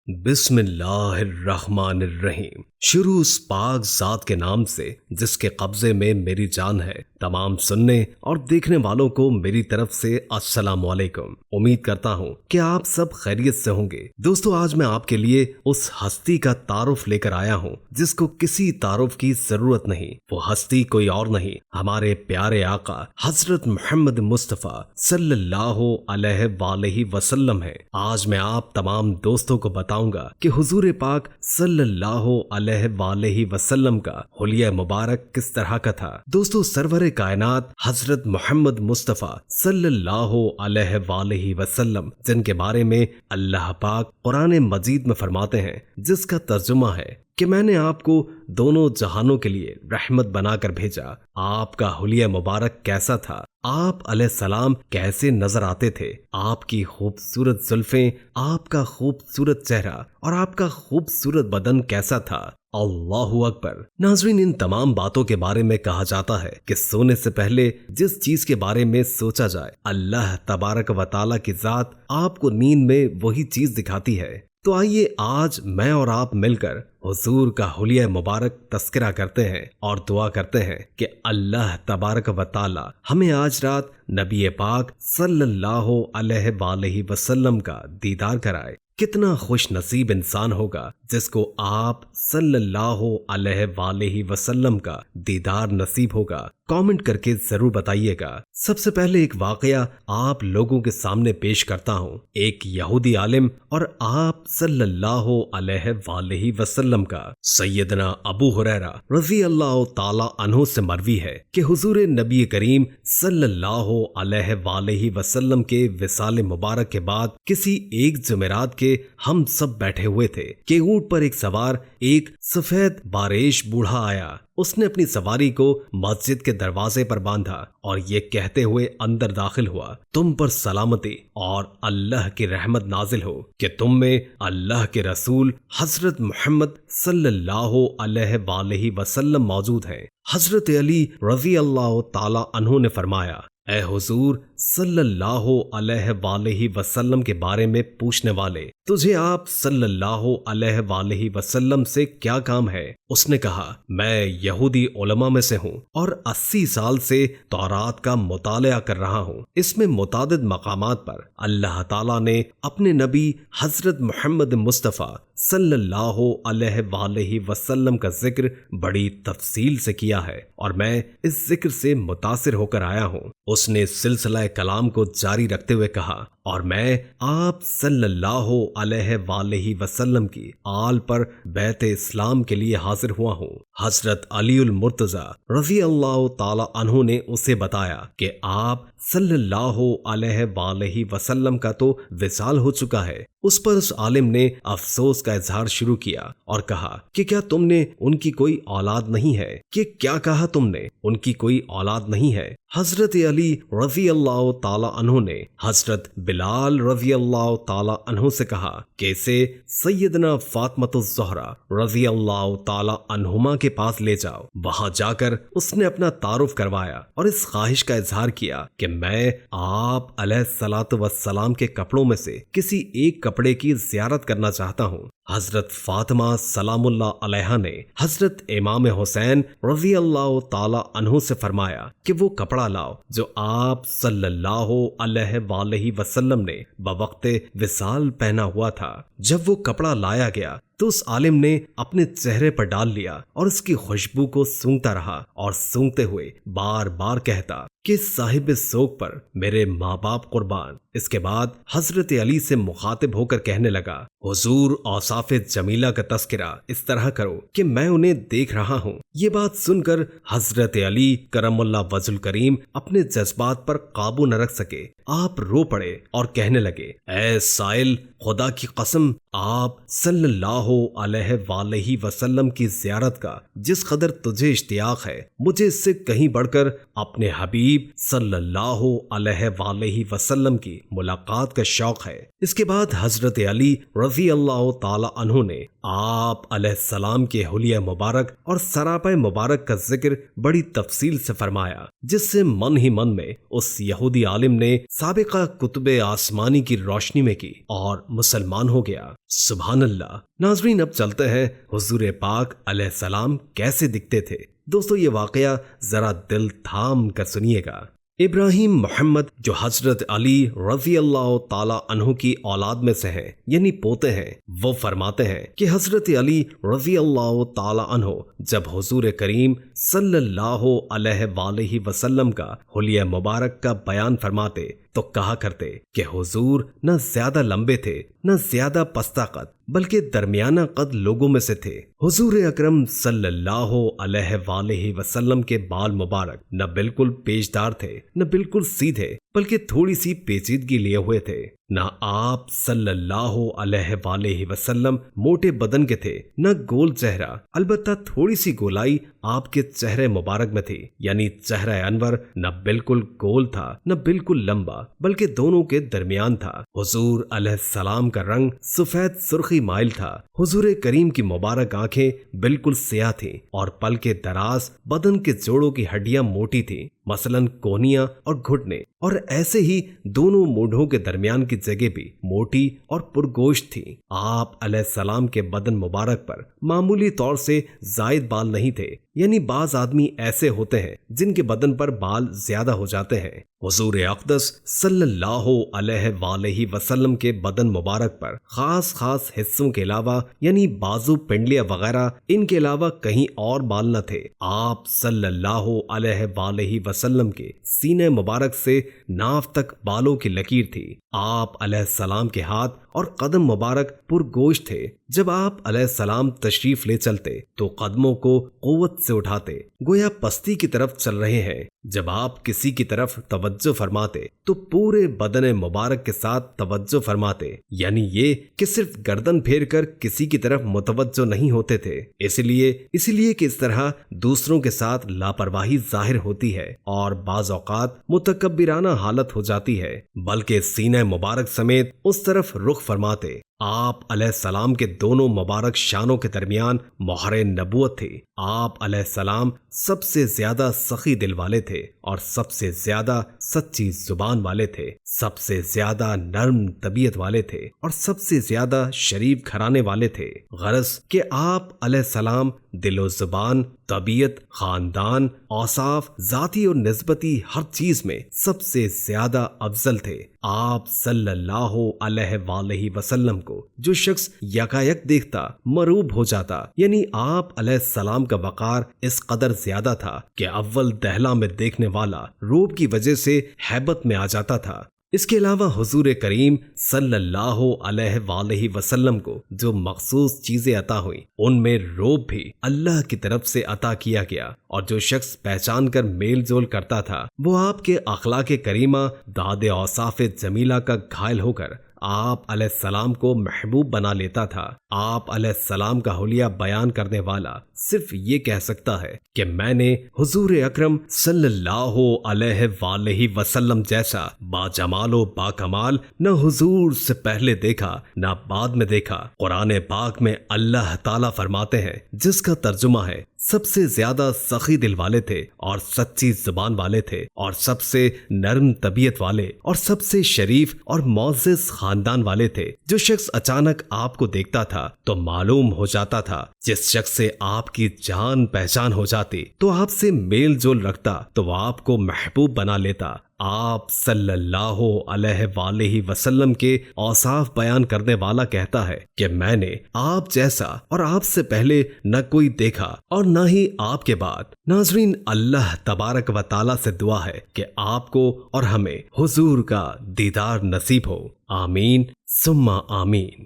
بسم اللہ الرحمن الرحیم۔ شروع اس پاک ذات کے نام سے جس کے قبضے میں میری جان ہے۔ تمام سننے اور دیکھنے والوں کو میری طرف سے السلام علیکم۔ امید کرتا ہوں کہ آپ سب خیریت سے ہوں گے۔ دوستو، آج میں آپ کے لیے اس ہستی کا تعارف لے کر آیا ہوں جس کو کسی تعارف کی ضرورت نہیں۔ وہ ہستی کوئی اور نہیں، ہمارے پیارے آقا حضرت محمد مصطفیٰ صلی اللہ علیہ وآلہ وسلم ہے۔ آج میں آپ تمام دوستوں کو بتاؤں گا کہ حضور پاک صلی اللہ علیہ وآلہ وسلم کا حلیہ مبارک کس طرح کا تھا۔ دوستو، سرور کائنات حضرت محمد مصطفیٰ صلی اللہ علیہ وآلہ وسلم، جن کے بارے میں اللہ پاک قرآن مجید میں فرماتے ہیں، جس کا ترجمہ ہے کہ میں نے آپ کو دونوں جہانوں کے لیے رحمت بنا کر بھیجا۔ آپ کا حلیہ مبارک کیسا تھا؟ آپ علیہ السلام کیسے نظر آتے تھے؟ آپ کی خوبصورت زلفیں، آپ کا خوبصورت چہرہ اور آپ کا خوبصورت بدن کیسا تھا؟ اللہ اکبر۔ ناظرین، ان تمام باتوں کے بارے میں کہا جاتا ہے کہ سونے سے پہلے جس چیز کے بارے میں سوچا جائے، اللہ تبارک و تعالیٰ کی ذات آپ کو نیند میں وہی چیز دکھاتی ہے۔ تو آئیے آج میں اور آپ مل کر حضور کا حلیہ مبارک تذکرہ کرتے ہیں اور دعا کرتے ہیں کہ اللہ تبارک و تعالی ہمیں آج رات نبی پاک صلی اللہ علیہ وآلہ وسلم کا دیدار کرائے۔ کتنا خوش نصیب انسان ہوگا جس کو آپ صلی اللہ علیہ وآلہ وسلم کا دیدار نصیب ہوگا۔ کامنٹ کر کے ضرور بتائیے گا۔ سب سے پہلے ایک واقعہ آپ لوگوں کے سامنے پیش کرتا ہوں۔ ایک یہودی عالم اور آپ صلی اللہ علیہ وآلہ وسلم کا۔ سیدنا ابو ہریرہ رضی اللہ تعالی عنہ سے مروی ہے کہ حضور نبی کریم صلی اللہ علیہ وآلہ وسلم کے وصال مبارک کے بعد کسی ایک جمعرات کے ہم سب بیٹھے ہوئے تھے کہ اونٹ پر ایک سوار ایک سفید باریش بوڑھا آیا۔ اس نے اپنی سواری کو مسجد کے دروازے پر باندھا اور یہ کہتے ہوئے اندر داخل ہوا، تم پر سلامتی اور اللہ کی رحمت نازل ہو کہ تم میں اللہ کے رسول حضرت محمد صلی اللہ علیہ وآلہ وسلم موجود ہیں۔ حضرت علی رضی اللہ تعالی عنہ نے فرمایا، اے حضور صلی اللہ علیہ وآلہ وسلم کے بارے میں پوچھنے والے، تجھے آپ صلی اللہ علیہ وآلہ وسلم سے کیا کام ہے؟ اس نے کہا، میں یہودی علماء میں سے ہوں اور 80 سال سے تورات کا مطالعہ کر رہا ہوں۔ اس میں متعدد مقامات پر اللہ تعالیٰ نے اپنے نبی حضرت محمد مصطفیٰ صلی اللہ علیہ وآلہ وسلم کا ذکر بڑی تفصیل سے کیا ہے اور میں اس ذکر سے متاثر ہو کر آیا ہوں۔ اس نے سلسلہ کلام کو جاری رکھتے ہوئے کہا، اور میں آپ صلی اللہ علیہ وآلہ وسلم کی آل پر بیت اسلام کے لیے حاضر ہوا ہوں۔ حضرت علی المرتضیٰ رضی اللہ تعالی عنہ نے اسے بتایا کہ آپ صلی اللہ علیہ وآلہ وسلم کا تو وصال ہو چکا ہے۔ اس پر اس عالم نے افسوس کا اظہار شروع کیا اور کہا کہ کیا تم نے ان کی کوئی اولاد نہیں ہے؟ کہ کیا کہا تم نے؟ ان کی کوئی اولاد نہیں ہے؟ حضرت علی رضی اللہ تعالی عنہ نے حضرت بلال رضی اللہ تعالی عنہ سے کہا کہ اسے سیدنا فاطمۃ الزہرا رضی اللہ تعالی عنہما کے پاس لے جاؤ۔ وہاں جا کر اس نے اپنا تعارف کروایا اور اس خواہش کا اظہار کیا کہ میں آپ علیہ الصلاۃ والسلام کے کپڑوں میں سے کسی ایک کپڑے کی زیارت کرنا چاہتا ہوں۔ حضرت فاطمہ سلام اللہ علیہا نے حضرت امام حسین رضی اللہ تعالی عنہ سے فرمایا کہ وہ کپڑا لاؤ جو آپ صلی اللہ علیہ وآلہ وسلم نے بوقت وصال پہنا ہوا تھا۔ جب وہ کپڑا لایا گیا تو اس عالم نے اپنے چہرے پر ڈال لیا اور اس کی خوشبو کو سونگھتا رہا اور سونگتے ہوئے بار بار کہتا کہ صاحب سوگ پر میرے ماں باپ قربان۔ اس کے بعد حضرت علی سے مخاطب ہو کر کہنے لگا، حضور اوصاف جمیلہ کا تذکرہ اس طرح کرو کہ میں انہیں دیکھ رہا ہوں۔ یہ بات سن کر حضرت علی کرم اللہ وجہ الکریم اپنے جذبات پر قابو نہ رکھ سکے۔ آپ رو پڑے اور کہنے لگے، اے سائل، خدا کی قسم، آپ صلی اللہ علیہ وآلہ وسلم کی زیارت کا جس قدر تجھے اشتیاق ہے، مجھے اس سے کہیں بڑھ کر اپنے حبیب صلی اللہ علیہ وآلہ وسلم کی ملاقات کا شوق ہے۔ اس کے بعد حضرت علی رضی اللہ تعالی عنہ نے آپ علیہ السلام کے حلیہ مبارک اور سراپے مبارک کا ذکر بڑی تفصیل سے فرمایا، جس سے من ہی من میں اس یہودی عالم نے سابقہ کتب آسمانی کی روشنی میں کی اور مسلمان ہو گیا۔ سبحان اللہ۔ ناظرین، اب چلتے ہیں حضور پاک علیہ السلام کیسے دکھتے تھے۔ دوستو، یہ واقعہ ذرا دل تھام کر سنیے گا۔ ابراہیم محمد جو حضرت علی رضی اللہ تعالی عنہ کی اولاد میں سے ہیں، یعنی پوتے ہیں، وہ فرماتے ہیں کہ حضرت علی رضی اللہ تعالی عنہ جب حضور کریم صلی اللہ علیہ وآلہ وسلم کا حلیہ مبارک کا بیان فرماتے تو کہا کرتے کہ حضور نہ زیادہ لمبے تھے نہ زیادہ پستہ قد، بلکہ درمیانہ قد لوگوں میں سے تھے۔ حضور اکرم صلی اللہ علیہ وآلہ وسلم کے بال مبارک نہ بالکل پیچدار تھے نہ بالکل سیدھے، بلکہ تھوڑی سی پیچیدگی لیے ہوئے تھے۔ نہ آپ صلی اللہ علیہ وآلہ وسلم موٹے بدن کے تھے نہ گول چہرہ، البتہ تھوڑی سی گولائی آپ کے چہرے مبارک میں تھی، یعنی چہرہ انور نہ بالکل گول تھا نہ بالکل لمبا، بلکہ دونوں کے درمیان تھا۔ حضور علیہ السلام کا رنگ سفید سرخی مائل تھا۔ حضور کریم کی مبارک آنکھیں بالکل سیاہ تھیں اور پلکیں دراز، بدن کے جوڑوں کی ہڈیاں موٹی تھیں، مثلاً کونیاں اور گھٹنے، اور ایسے ہی دونوں مونڈھوں کے درمیان کی جگہ بھی موٹی اور پرگوشت تھی۔ آپ علیہ السلام کے بدن مبارک پر معمولی طور سے زائد بال نہیں تھے، یعنی بعض آدمی ایسے ہوتے ہیں جن کے بدن پر بال زیادہ ہو جاتے ہیں۔ حضور اقدس صلی اللہ علیہ وآلہ وسلم کے بدن مبارک پر خاص حصوں کے علاوہ، یعنی بازو، پنڈلیاں وغیرہ، ان کے علاوہ کہیں اور بال نہ تھے۔ آپ صلی اللہ علیہ وآلہ وسلم کے سینے مبارک سے ناف تک بالوں کی لکیر تھی۔ آپ علیہ السلام کے ہاتھ اور قدم مبارک پرگوشت تھے۔ جب آپ علیہ السلام تشریف لے چلتے تو قدموں کو قوت سے اٹھاتے، گویا پستی کی طرف چل رہے ہیں۔ جب آپ کسی کی طرف توجہ فرماتے تو پورے بدن مبارک کے ساتھ توجہ فرماتے، یعنی یہ کہ صرف گردن پھیر کر کسی کی طرف متوجہ نہیں ہوتے تھے، اس لیے کہ اس طرح دوسروں کے ساتھ لاپرواہی ظاہر ہوتی ہے اور بعض اوقات متکبرانہ حالت ہو جاتی ہے، بلکہ سینہ مبارک سمیت اس طرف رخ فرماتے۔ آپ علیہ السلام کے دونوں مبارک شانوں کے درمیان مہر نبوت تھی۔ آپ علیہ السلام سب سے زیادہ سخی دل والے تھے اور سب سے زیادہ سچی زبان والے تھے، سب سے زیادہ نرم طبیعت والے تھے اور سب سے زیادہ شریف گھرانے والے تھے۔ غرض کہ آپ علیہ السلام دل و زبان، طبیعت، خاندان، اوصاف، ذاتی اور نسبتی ہر چیز میں سب سے زیادہ افضل تھے۔ آپ صلی اللہ علیہ وآلہ وسلم کو جو شخص یکایک دیکھتا مروب ہو جاتا، یعنی آپ علیہ السلام کا وقار اس قدر زیادہ تھا کہ اول دہلا میں دیکھنے والا روب کی وجہ سے ہیبت میں آ جاتا تھا۔ اس کے علاوہ حضور کریم صلی اللہ علیہ وآلہ وسلم کو جو مخصوص چیزیں عطا ہوئیں ان میں روب بھی اللہ کی طرف سے عطا کیا گیا، اور جو شخص پہچان کر میل جول کرتا تھا وہ آپ کے اخلاق کریمہ، داد اوصاف جمیلہ کا گھائل ہو کر آپ علیہ السلام کو محبوب بنا لیتا تھا۔ آپ علیہ السلام کا حلیہ بیان کرنے والا صرف یہ کہہ سکتا ہے کہ میں نے حضور اکرم صلی اللہ علیہ وآلہ وسلم جیسا با جمال و با کمال نہ حضور سے پہلے دیکھا نہ بعد میں دیکھا۔ قرآن پاک میں اللہ تعالیٰ فرماتے ہیں، جس کا ترجمہ ہے سب سے زیادہ سخی دل والے تھے اور سچی زبان والے تھے اور سب سے نرم طبیعت والے اور سب سے شریف اور معزز خاندان والے تھے۔ جو شخص اچانک آپ کو دیکھتا تھا تو معلوم ہو جاتا تھا، جس شخص سے آپ کی جان پہچان ہو جاتی تو آپ سے میل جول رکھتا تو وہ آپ کو محبوب بنا لیتا۔ آپ صلی اللہ علیہ وآلہ وسلم کے اوصاف بیان کرنے والا کہتا ہے کہ میں نے آپ جیسا اور آپ سے پہلے نہ کوئی دیکھا اور نہ ہی آپ کے بعد۔ ناظرین، اللہ تبارک و تعالیٰ سے دعا ہے کہ آپ کو اور ہمیں حضور کا دیدار نصیب ہو۔ آمین ثم آمین۔